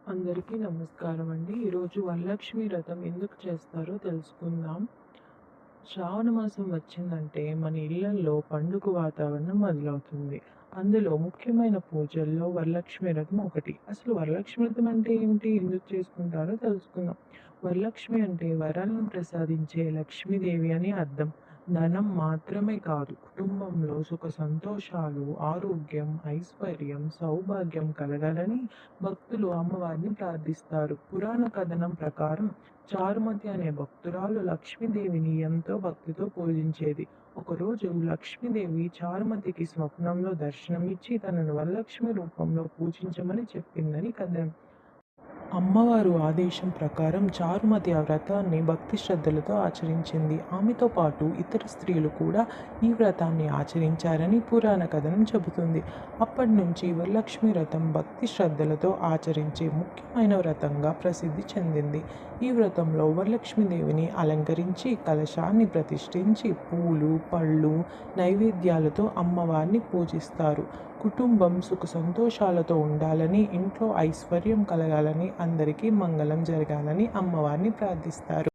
అందరికీ నమస్కారం అండి. ఈరోజు వరలక్ష్మి వ్రతం ఎందుకు చేస్తారో తెలుసుకుందాం. శ్రావణ మాసం వచ్చిందంటే మన ఇళ్లల్లో పండుగ వాతావరణం మొదలవుతుంది. అందులో ముఖ్యమైన పూజల్లో వరలక్ష్మి వ్రతం ఒకటి. అసలు వరలక్ష్మి వ్రతం అంటే ఏంటి? ఎందుకు చేసుకుంటారో తెలుసుకుందాం. వరలక్ష్మి అంటే వరాలను ప్రసాదించే లక్ష్మీదేవి అని అర్థం. ధనం మాత్రమే కాదు, కుటుంబంలో సుఖ సంతోషాలు, ఆరోగ్యం, ఐశ్వర్యం, సౌభాగ్యం కలగాలని భక్తులు అమ్మవారిని ప్రార్థిస్తారు. పురాణ కథనం ప్రకారం చారుమతి అనే భక్తురాలు లక్ష్మీదేవిని ఎంతో భక్తితో పూజించేది. ఒకరోజు లక్ష్మీదేవి చారుమతికి స్వప్నంలో దర్శనమిచ్చి తనను వరలక్ష్మి రూపంలో పూజించమని చెప్పిందని కథనం. అమ్మవారు ఆదేశం ప్రకారం చారుమతి ఆ వ్రతాన్ని భక్తి శ్రద్ధలతో ఆచరించింది. ఆమెతో పాటు ఇతర స్త్రీలు కూడా ఈ వ్రతాన్ని ఆచరించారని పురాణ కథనం చెబుతుంది. అప్పటి నుంచి వరలక్ష్మి వ్రతం భక్తి శ్రద్ధలతో ఆచరించే ముఖ్యమైన వ్రతంగా ప్రసిద్ధి చెందింది. ఈ వ్రతంలో వరలక్ష్మీదేవిని అలంకరించి కలశాన్ని ప్రతిష్ఠించి పూలు, పళ్ళు, నైవేద్యాలతో అమ్మవారిని పూజిస్తారు. కుటుంబం సుఖ సంతోషాలతో ఉండాలని, ఇంట్లో ఐశ్వర్యం కలగాలని, అందరికీ మంగళం జరగాలని అమ్మవారిని ప్రార్థిస్తారు.